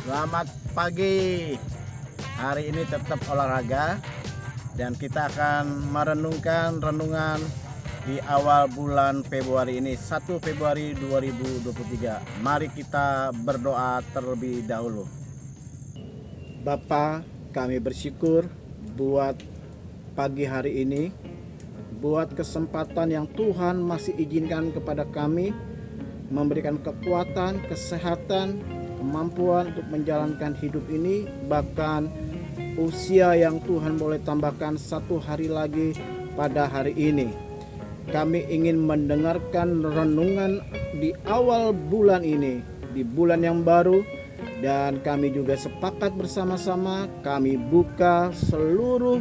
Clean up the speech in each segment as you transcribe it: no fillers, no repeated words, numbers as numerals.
Selamat pagi. Hari ini tetap olahraga dan kita akan merenungkan renungan di awal bulan Februari ini, 1 Februari 2023. Mari kita berdoa terlebih dahulu. Bapa, kami bersyukur buat pagi hari ini, buat kesempatan yang Tuhan masih izinkan kepada kami, memberikan kekuatan, kesehatan, kemampuan untuk menjalankan hidup ini, bahkan usia yang Tuhan boleh tambahkan 1 hari lagi pada hari ini. Kami ingin mendengarkan renungan di awal bulan ini, di bulan yang baru, dan kami juga sepakat bersama-sama kami buka seluruh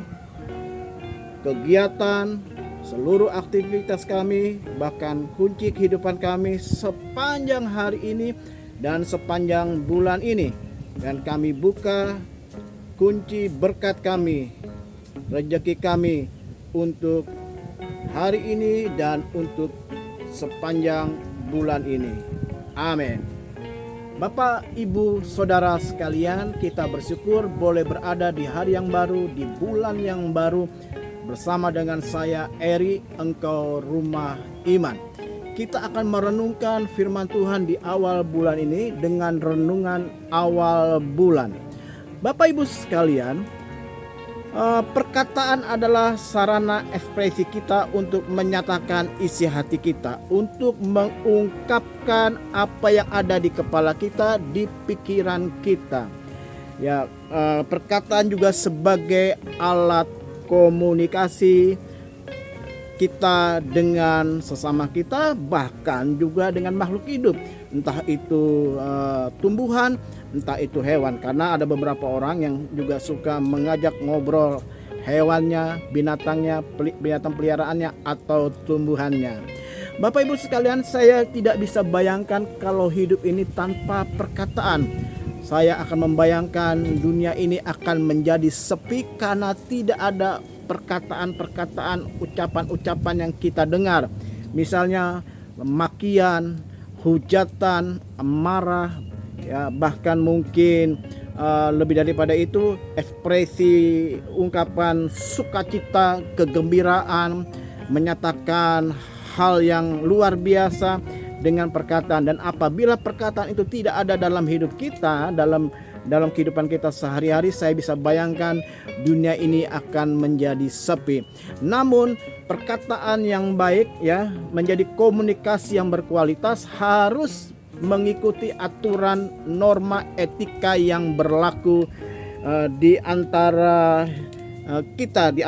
kegiatan, seluruh aktivitas kami, bahkan kunci kehidupan kami sepanjang hari ini dan sepanjang bulan ini. Dan kami buka kunci berkat kami, rezeki kami untuk hari ini dan untuk sepanjang bulan ini. Amin. Bapak, Ibu, Saudara sekalian, kita bersyukur boleh berada di hari yang baru, di bulan yang baru, bersama dengan saya Eri, engkau rumah iman. Kita akan merenungkan firman Tuhan di awal bulan ini dengan renungan awal bulan. Bapak Ibu sekalian, perkataan adalah sarana ekspresi kita untuk menyatakan isi hati kita, untuk mengungkapkan apa yang ada di kepala kita, di pikiran kita. Ya, perkataan juga sebagai alat komunikasi kita dengan sesama kita, bahkan juga dengan makhluk hidup, entah itu tumbuhan, entah itu hewan, karena ada beberapa orang yang juga suka mengajak ngobrol hewannya, binatangnya, binatang peliharaannya atau tumbuhannya. Bapak Ibu sekalian, saya tidak bisa bayangkan kalau hidup ini tanpa perkataan. Saya akan membayangkan dunia ini akan menjadi sepi karena tidak ada perkataan-perkataan, ucapan-ucapan yang kita dengar. Misalnya makian, hujatan, marah, ya, bahkan mungkin lebih daripada itu ekspresi ungkapan sukacita, kegembiraan, menyatakan hal yang luar biasa dengan perkataan. Dan apabila perkataan itu tidak ada dalam hidup kita, dalam kehidupan kita sehari-hari, saya bisa bayangkan dunia ini akan menjadi sepi. Namun perkataan yang baik, ya, menjadi komunikasi yang berkualitas, harus mengikuti aturan norma etika yang berlaku di antara kita, di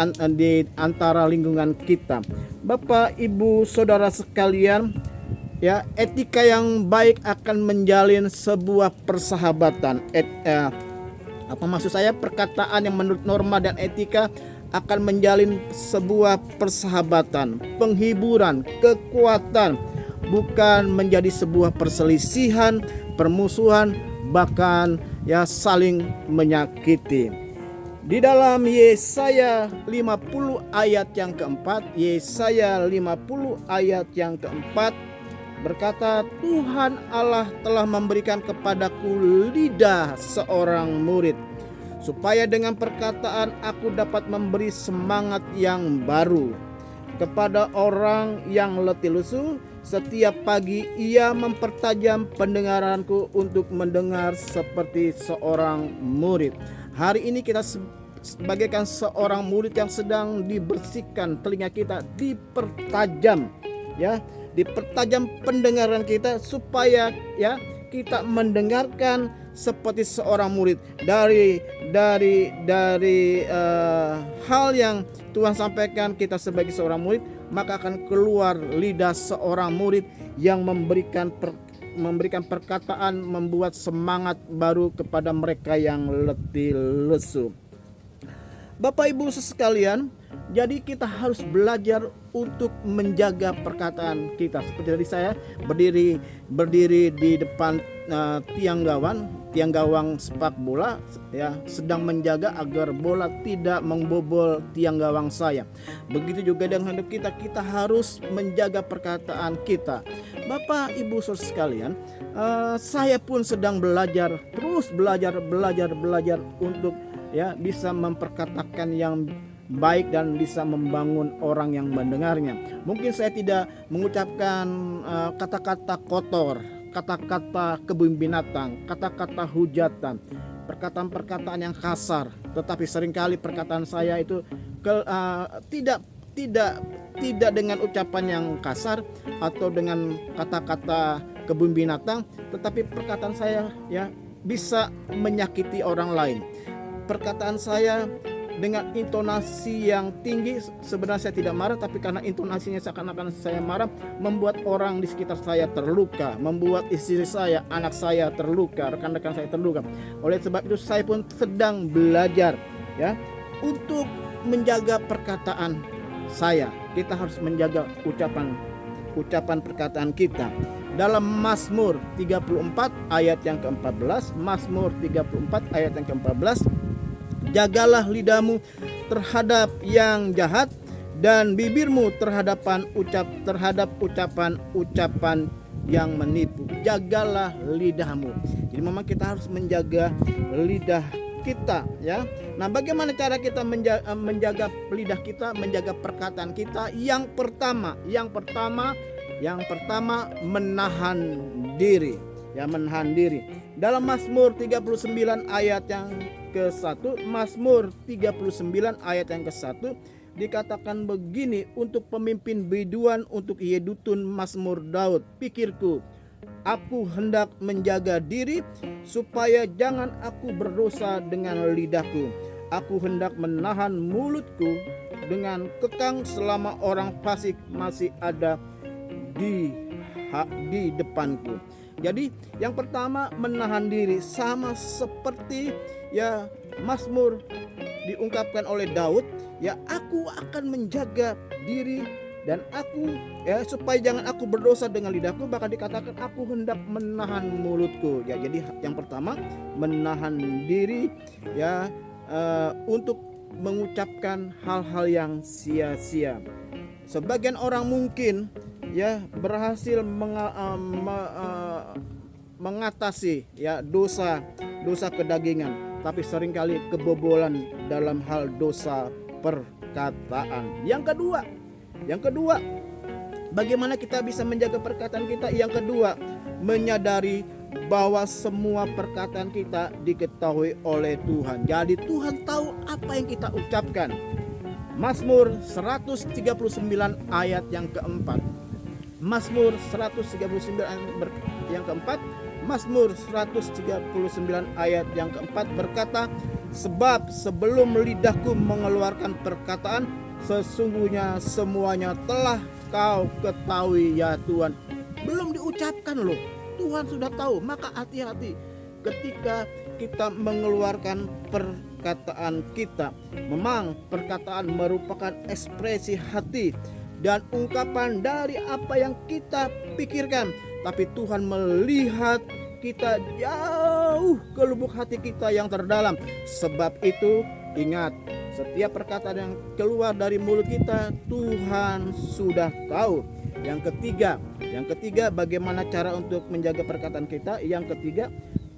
antara lingkungan kita. Bapak, Ibu, Saudara sekalian, ya, etika yang baik akan menjalin sebuah persahabatan. Apa maksud saya? Perkataan yang menurut norma dan etika akan menjalin sebuah persahabatan, penghiburan, kekuatan, bukan menjadi sebuah perselisihan, permusuhan, bahkan ya saling menyakiti. Di dalam Yesaya 50 ayat yang keempat, Yesaya 50 ayat yang keempat berkata, Tuhan Allah telah memberikan kepadaku lidah seorang murid, supaya dengan perkataan aku dapat memberi semangat yang baru kepada orang yang letih lesu. Setiap pagi ia mempertajam pendengaranku untuk mendengar seperti seorang murid. Hari ini kita sebagaikan seorang murid yang sedang dibersihkan telinga kita, dipertajam, ya, dipertajam pendengaran kita supaya, ya, kita mendengarkan seperti seorang murid dari hal yang Tuhan sampaikan kita sebagai seorang murid, maka akan keluar lidah seorang murid yang memberikan perkataan, membuat semangat baru kepada mereka yang letih lesu. Bapak Ibu sekalian, jadi kita harus belajar untuk menjaga perkataan kita. Seperti tadi saya berdiri di depan tiang gawang sepak bola, ya, sedang menjaga agar bola tidak membobol tiang gawang saya. Begitu juga dengan hidup kita harus menjaga perkataan kita. Bapak Ibu Saudara sekalian, saya pun sedang belajar, terus belajar untuk bisa memperkatakan yang baik dan bisa membangun orang yang mendengarnya. Mungkin saya tidak mengucapkan kata-kata kotor, kata-kata kebun binatang, kata-kata hujatan, perkataan-perkataan yang kasar, tetapi seringkali perkataan saya itu tidak dengan ucapan yang kasar atau dengan kata-kata kebun binatang, tetapi perkataan saya bisa menyakiti orang lain. Perkataan saya dengan intonasi yang tinggi, sebenarnya saya tidak marah, tapi karena intonasinya seakan-akan saya marah, membuat orang di sekitar saya terluka, membuat istri saya, anak saya terluka, rekan-rekan saya terluka. Oleh sebab itu saya pun sedang belajar untuk menjaga perkataan saya. Kita harus menjaga ucapan perkataan kita. Dalam Mazmur 34 ayat yang ke-14, Mazmur 34 ayat yang ke-14, jagalah lidahmu terhadap yang jahat dan bibirmu terhadap ucapan-ucapan yang menipu. Jagalah lidahmu. Jadi memang kita harus menjaga lidah kita, Nah, bagaimana cara kita menjaga lidah kita, menjaga perkataan kita? Yang pertama menahan diri. Menahan diri. Dalam Mazmur 39 ayat yang ke-1, Mazmur 39 ayat yang ke-1 dikatakan begini untuk pemimpin biduan, untuk Yedutun Mazmur Daud. Pikirku, aku hendak menjaga diri supaya jangan aku berdosa dengan lidahku. Aku hendak menahan mulutku dengan kekang selama orang fasik masih ada di depanku. Jadi yang pertama menahan diri, sama seperti Mazmur diungkapkan oleh Daud, aku akan menjaga diri dan aku supaya jangan aku berdosa dengan lidahku, bahkan dikatakan aku hendak menahan mulutku. Jadi yang pertama menahan diri untuk mengucapkan hal-hal yang sia-sia. Sebagian orang mungkin berhasil mengatasi dosa kedagingan, tapi seringkali kebobolan dalam hal dosa perkataan. Yang kedua, bagaimana kita bisa menjaga perkataan kita? Yang kedua, menyadari bahwa semua perkataan kita diketahui oleh Tuhan. Jadi Tuhan tahu apa yang kita ucapkan. Mazmur 139 ayat yang keempat. Mazmur 139 yang keempat, Mazmur 139 ayat yang keempat berkata, sebab sebelum lidahku mengeluarkan perkataan, sesungguhnya semuanya telah kau ketahui ya Tuhan. Belum diucapkan loh, Tuhan sudah tahu. Maka hati-hati ketika kita mengeluarkan perkataan kita. Memang perkataan merupakan ekspresi hati dan ungkapan dari apa yang kita pikirkan, tapi Tuhan melihat kita jauh ke lubuk hati kita yang terdalam. Sebab itu ingat, setiap perkataan yang keluar dari mulut kita Tuhan sudah tahu. Yang ketiga, bagaimana cara untuk menjaga perkataan kita? Yang ketiga,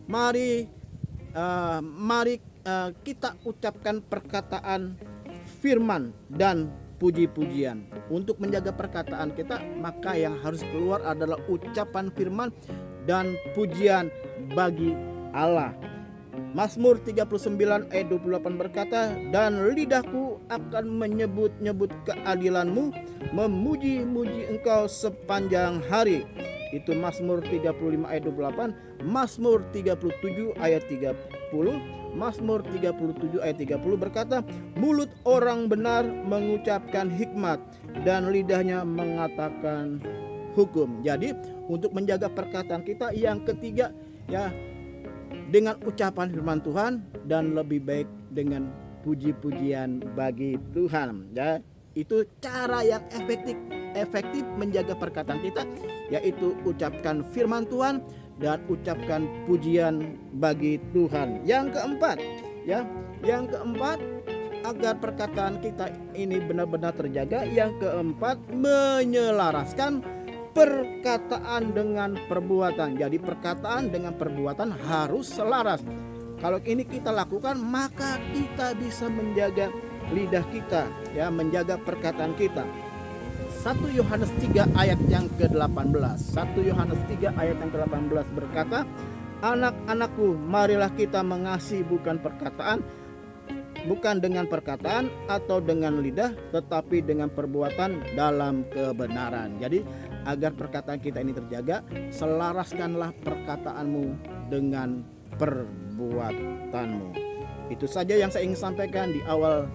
mari kita ucapkan perkataan firman dan puji-pujian. Untuk menjaga perkataan kita, maka yang harus keluar adalah ucapan firman dan pujian bagi Allah. Mazmur 39 ayat 28 berkata, dan lidahku akan menyebut-nyebut keadilanmu, memuji-muji engkau sepanjang hari. Itu Mazmur 35 ayat 28, Mazmur 37 ayat 30, Mazmur 37 ayat 30 berkata, mulut orang benar mengucapkan hikmat dan lidahnya mengatakan hukum. Jadi untuk menjaga perkataan kita, yang ketiga dengan ucapan firman Tuhan, dan lebih baik dengan puji-pujian bagi Tuhan. Itu cara yang efektif menjaga perkataan kita, yaitu ucapkan firman Tuhan dan ucapkan pujian bagi Tuhan. Yang keempat, agar perkataan kita ini benar-benar terjaga, yang keempat, menyelaraskan perkataan dengan perbuatan. Jadi perkataan dengan perbuatan harus selaras. Kalau ini kita lakukan, maka kita bisa menjaga lidah kita, ya, menjaga perkataan kita. 1 Yohanes 3 ayat yang ke-18. 1 Yohanes 3 ayat yang ke-18 berkata, "Anak-anakku, marilah kita mengasihi bukan dengan perkataan atau dengan lidah, tetapi dengan perbuatan dalam kebenaran." Jadi agar perkataan kita ini terjaga, selaraskanlah perkataanmu dengan perbuatanmu. Itu saja yang saya ingin sampaikan di awal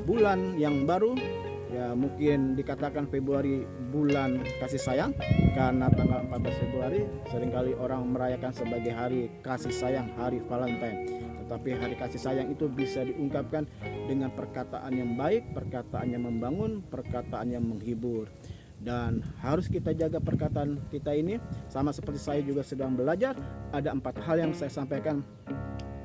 bulan yang baru. Ya, mungkin dikatakan Februari bulan kasih sayang, karena tanggal 14 Februari seringkali orang merayakan sebagai hari kasih sayang, hari Valentine. Tetapi hari kasih sayang itu bisa diungkapkan dengan perkataan yang baik, perkataan yang membangun, perkataan yang menghibur. Dan harus kita jaga perkataan kita ini. Sama seperti saya juga sedang belajar, ada 4 hal yang saya sampaikan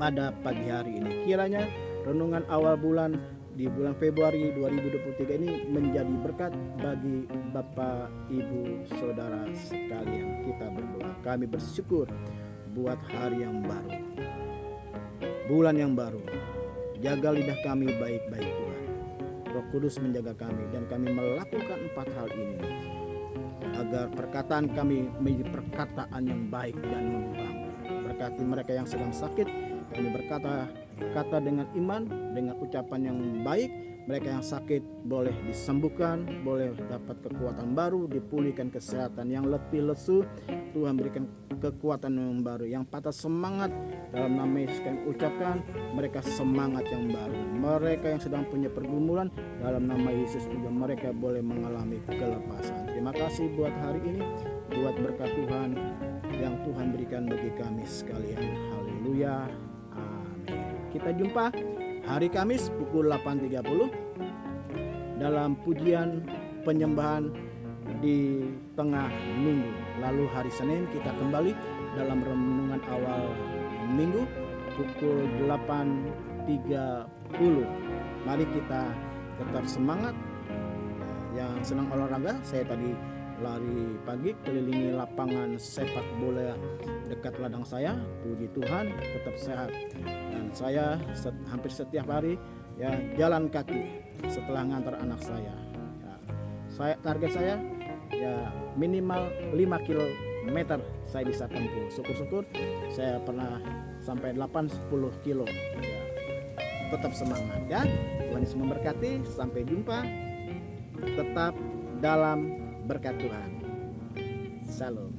pada pagi hari ini. Kiranya renungan awal bulan di bulan Februari 2023 ini menjadi berkat bagi Bapak, Ibu, Saudara sekalian. Kita berdoa. Kami bersyukur buat hari yang baru, bulan yang baru. Jaga lidah kami baik-baik Tuhan. Roh Kudus menjaga kami, dan kami melakukan 4 hal ini agar perkataan kami menjadi perkataan yang baik dan membangun. Berkati mereka yang sedang sakit, kami berkata dengan iman, dengan ucapan yang baik. Mereka yang sakit boleh disembuhkan, boleh dapat kekuatan baru, dipulihkan kesehatan. Yang letih lesu, Tuhan berikan kekuatan yang baru. Yang patah semangat, dalam nama Yesus kami ucapkan mereka semangat yang baru. Mereka yang sedang punya pergumulan, dalam nama Yesus juga mereka boleh mengalami kelepasan. Terima kasih buat hari ini, buat berkat Tuhan yang Tuhan berikan bagi kami sekalian. Haleluya, amin. Kita jumpa hari Kamis pukul 8.30 dalam pujian penyembahan di tengah minggu. Lalu hari Senin kita kembali dalam renungan awal minggu pukul 8.30. Mari kita tetap semangat. Yang senang olahraga, saya tadi lari pagi kelilingi lapangan sepak bola dekat ladang saya. Puji Tuhan, tetap sehat. Dan saya hampir setiap hari ya jalan kaki setelah ngantar anak saya. Ya, target saya ya minimal 5 km saya bisa tempuh. Syukur-syukur saya pernah sampai 8-10 kilo. Ya, tetap semangat ya. Tuhan Yesus memberkati. Sampai jumpa. Tetap dalam berkat Tuhan. Salam.